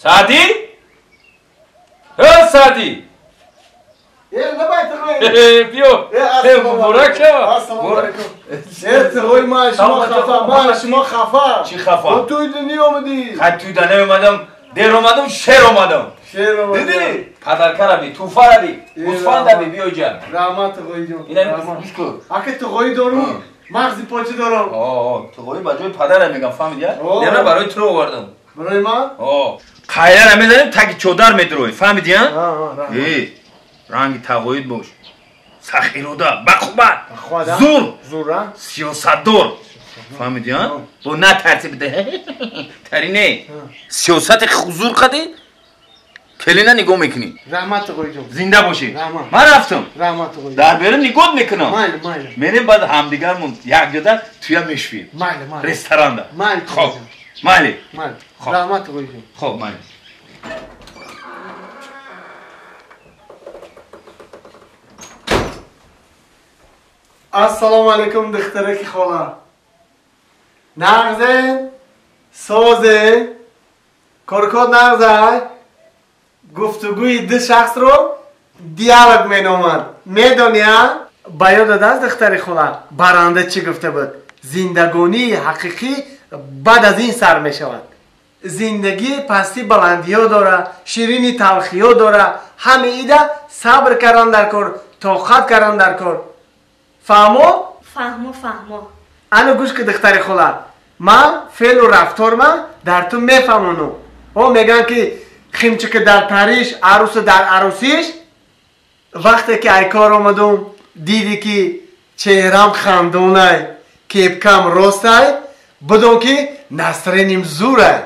سعدی؟ ها سعدی؟ بیو مبارک شو. ارتقای ما شما خفا چی خفا؟ توی دنی آمدی خد توی دنی اومدم دیر اومدم شیر اومدم دیدی؟ پدرکر بی توفر بی گوسفند بی بیو جان رحمت تقوی جان اینا گوش کن اگه تقوی دارم مغزی پاچه دارم تقوی بجای پدرم میگم فهمیدی؟ نه برای تو آوردم برای من؟ قایه را میزنیم تاکی چودر میدروی فهمیدی؟ رنگ تقوید باش سخیروده بخوبت زور سیاست دار فهمیدی ها؟ با نه ترتیب ده ترینه سیاست حضور قدی کلینا نگاه میکنی رحمت قوی جان زنده باشی من رفتم رحمت قوی در بیرون نگاه میکنم مایل میریم بعد همدیگرمون یک جدا توی مشویر رستوران ده خب مایلی رحمت قوی جان خب مایلی السلام علیکم دخترک خاله نغزه سازه کرکات نغزه گفتگوی دو شخص رو دیالوگ می نامد میدونیا باید از دختر خاله برنده چی گفته بود زندگانی حقیقی بعد از این سر می شود زندگی پستی بلندی ها داره شیرینی تلخی ها داره همه ایده صبر کردن در کار طاقت کردن در کار فهمو؟ فهمو انو گوش که دختر خاله من فعل و رفتار من در تو میفهمونم میگن که خیمچه که در تریش عروس در عروسیش وقتی که ای کار آمدم دیدی که چهرم خندونه کیپکم راسته بدون که نسرینیم زوره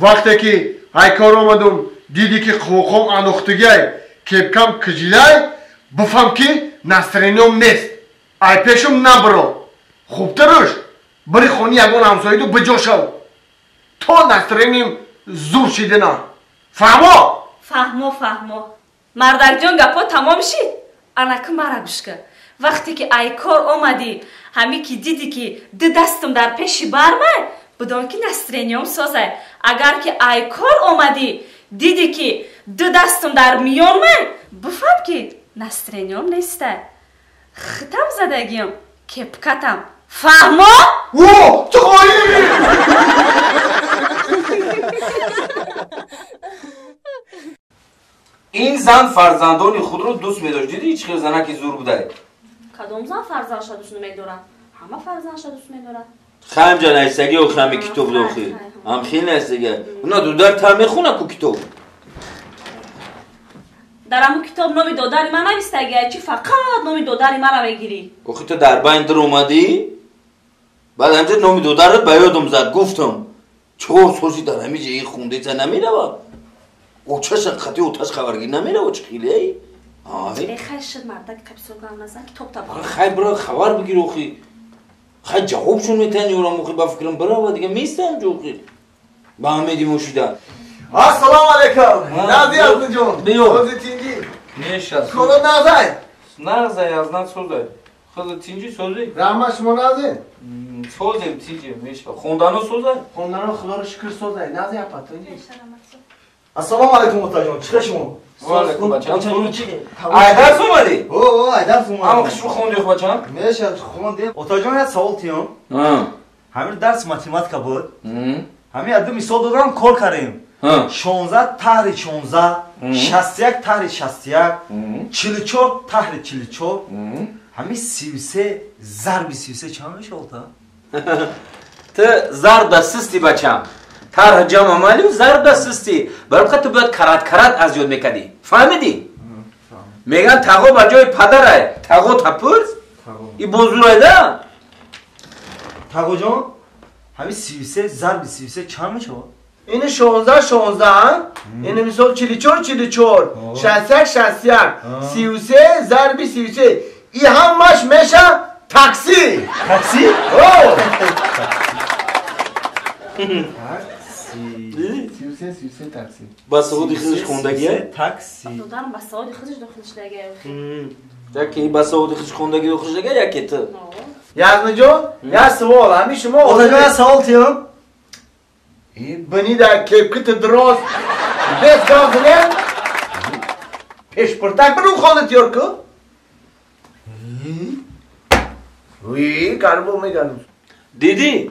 وقتی که ای کار آمدم دیدی که خوخم انوختگی کیپکم کجیله بفهم که نسرینیم نیست ای پیشم نبرو خوب ترش بری خونی یگون همسایدو بجا شو تو نسرینیم زور شده نه فهمو مردک جان گپا تمام شید انک مرا گوش کن وقتی که ای کار آمدی همی که دیدی که دو دستم در پیشی برمه بدون که نسترینیوم سازه اگر که ای کار آمدی دیدی که دو دستم در میانمه بفهم که نسترینیوم نیسته ختم زدگیم کپکتم فهمو؟ این زن فرزندان خود رو دوست می‌داشت دیدی هیچ خیلی زنکی زور بوده کدوم زن فرزندش دوست نمی‌دارن همه فرزندش دوست می‌دارن خیم جان ایستگی و خمی کتاب داخل هم خیلی ایستگی اونا دو در تر میخونه کو کتاب در همون کتاب نامی دادری من نویستگی چی فقط نامی دادری من رو بگیری اخی تو در بین در اومدی بعد همجا نامی دادر رو بیادم زد گفتم چهار سوزی در همی جایی خونده چه نمیره با او چش خطی او تش خبرگی نمیره و چه خیلی ای خیلی شد مرده که قبصور گم نزن کتاب تا خیلی برای خبر بگیر اخی خیلی جوابشون میتنی اورا مخی بفکرم برای و دیگه میستم جو اخی با همه دی موشیدن السلام علیکم نازی از جون بیو تینجی میشه کلا نازی نازی از ناز سوزه خود تینجی سوزی رحمت شما نازی سوزیم تینجی میشه خوندانو سوزه خوندانو خدا رو شکر سوزه نازی اپا تینجی السلام علیکم متاجون چیکار شما وعلیکم بچه‌ها ای درس اومدی ای درس اومدی اما کشو خوندی خب بچه‌ها میشه خوندی متاجون یه سوال تیام همین درس ماتماتیکا بود همین ادو مثال دادم کار کردیم 16 تحری 16 61 تحری 61 44 تحری 44 همین 33 ضرب 33 چند میشه تا تو ضرب دستستی بچم طرح جمع مالی و ضرب دستستی برای تو باید کرات از یاد میکردی فهمیدی میگن تقو بجای پدره تقو تپرز این بزرگه ده تقو جان همین 33 ضرب 33 چند میشه این 16 16 این مثال 44 44 61 61 33 ضرب 33 این همش میشه تاکسی تاکسی اوه 33 تاکسی با سعودی خودش خوندگیه تاکسی دادم با سعودی خودش داخلش لگه یکی با سعودی خودش خوندگی داخلش لگه یکی تو یزم جون یه سوال همین شما اوتاجون یه سوال تیم بنی در کپکت درست بس گازنه پیش پرتک برو خانت یار که وی گربو میگنم دیدی؟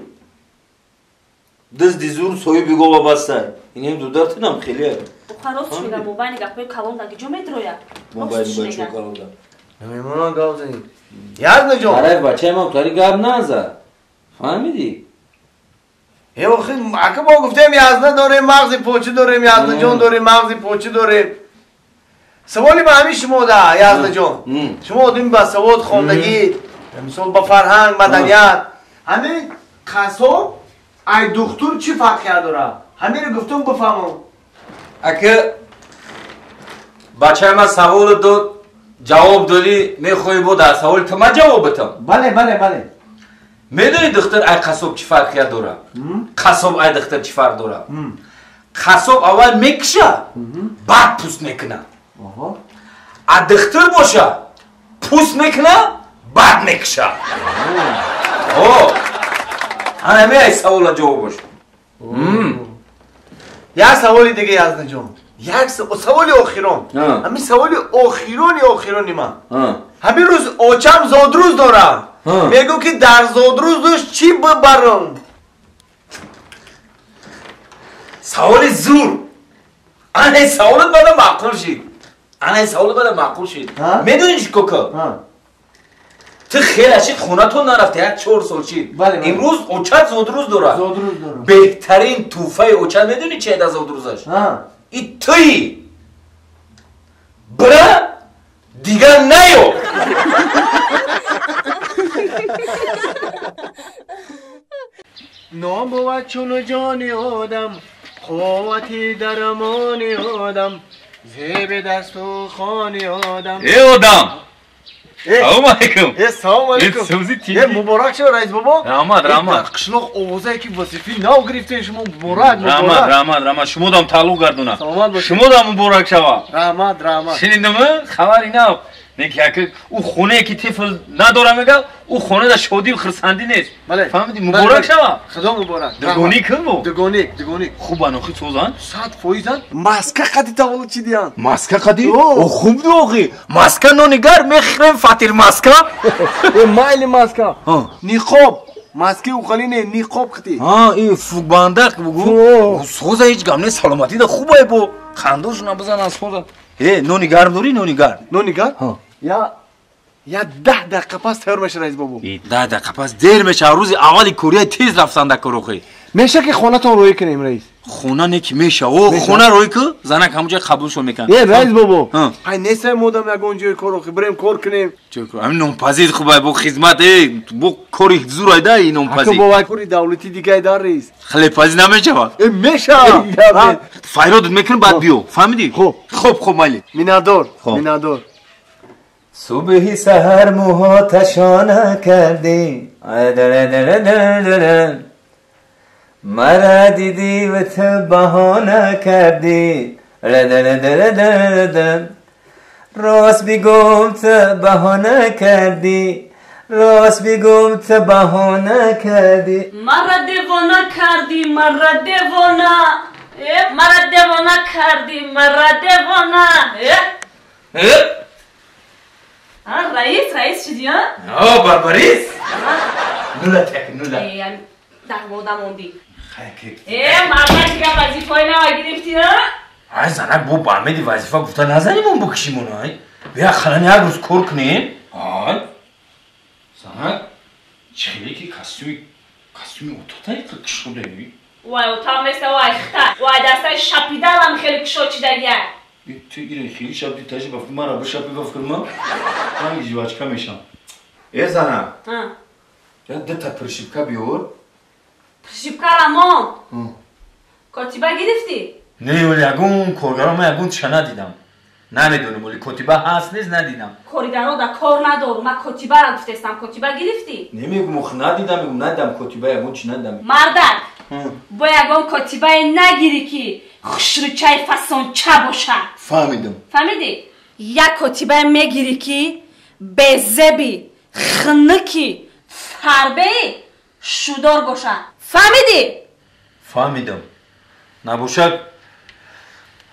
دست دیزور سوی بیگو با بسته اینیم دو دارتنم خیلی هست خراس میگم موبایل گپای کلام داگی جو میدرویا موبایل بچه کلام دارم میمونان گازنی یاد نجوم برای بچه ما تاری گاب نازد فهمیدی؟ ای آخه اگه با گفتم یازده داره مغزی پوچه داره یازده جون داره مغزی پوچه داره سوالی به همین شما ده یازده جون شما دیم با سواد خوندگی مثال با فرهنگ مدنیت همین قصاب ای دکتر چی فرقی داره همین رو گفتم بفهمم اگه بچه ما سوال داد جواب دادی میخوای بود در سوال تو ما جواب بتم بله میدونی دختر ای قصاب چی فرقی داره قصاب ای دختر چی فرق داره قصاب اول میکشه بعد پوست میکنه ای دختر باشه پوست میکنه بعد میکشه همه ای سوال جواب باشه یک سوالی دیگه یازده جون یک سوالی آخرون همین سوالی آخرونی من همین روز اوچم زادروز دارم میگو که در زادروز داشت چی ببرم سوال زور این سوالت باید معقول شید میدونی چی کوکا تو خیلی اشید خونه تو نرفته 4 سال شید امروز اوچت زادروز داره بهترین توفه اوچت میدونی چیه در زادروزش ای توی برا دیگر نیو نام بود چون جان آدم قوتی درمان آدم زیب دست و خان آدم ای آدم سلام علیکم سلام علیکم مبارک شد رئیس بابا رحمت قشلاق آوازه که وظیفه نو گرفتین شما مبارک رحمت شما دام تعلق گردونه شما دام مبارک شوا رحمت شنیدم خبری نه که او خونه که طفل نداره میگه او خونه در شادی و خرسندی نیست فهمیدی مبارک شوا خدا مبارک دگونی کن بو دگونیک خوب انوخی سوزن 100% ماسکه قدی تاول چی دیان ماسکه قدی او خوب دو آقی ماسکه نونیگر میخرم فاتیر ماسکه مایل ماسکه نیقاب ماسکه او خلینه نیقاب قدی این فوق باندق بگو سوزه هیچ گمنه سلامتی ده خوبه بو خندوش نبزن از خود نونیگر داری نونیگر یا 10 دقیقه پس تیار میشه رئیس بابا 10 دقیقه پس دیر میشه روز اولی کره تیز رفتن در کروخی میشه که خونه تون روی کنیم رئیس خونه نکی میشه او خونه روی که زنک همونجا قبولشو میکن رئیس بابا ای نیسته مودم یک اونجا کروخی بریم کار کنیم همین نونپزید خوبه با خدمت با کاری زور ایده این نونپزید اگه بابا کاری دولتی دیگه دار رئیس خلی پزید نمیشه میشه فایرادت میکنم بعد بیو فهمیدی خوب مالی مینادور صبحی سحر موهاتشانه کردی مرا دیدی و تو بهانه کردی راست بگم تو بهانه کردی مرا دیوانه کردی رئیس چی دیان؟ بربریس نولا در مودا موندی مرد دیگه وظیفه های نگرفتی ها؟ زنک بو بامیدی وظیفه گفته نزنیم اون بکشیم اونای بیا خلانی یک روز کار کنیم زنک چهلی که کستومی اتاقی که کشوده وای اتاق نیسته وای خطا وای دسته شپیده هم خیلی کشو چی دیگه تو ایره خیلی شپیده تاشی بفکر من را بشپی بفکر من من گیجی بچکه میشم زنک یا ده پرشیبکه بیار پرشیبکه رمان کاتیبه گرفتی؟ نه ولی اگون کارگرها من اگون چه ندیدم نمیدونم ولی کاتیبه هست نیست ندیدم کارگرها در کار ندارم من کاتیبه را گفتستم کاتیبه گرفتی؟ نمیگم مخ ندیدم ندیدم کاتیبه اگون چی ندیدم مردک با اگون کاتیبه نگیری که خشروچه فسان چه باشه فهمیدی؟ یک کاتیبه میگیری که بزبی خنکی فربه شودار باشه فهمیدی؟ فهمیدم набошад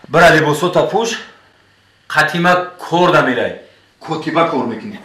бира либосота пӯш қатима кор дамерай. Котиба кор мекунӣ.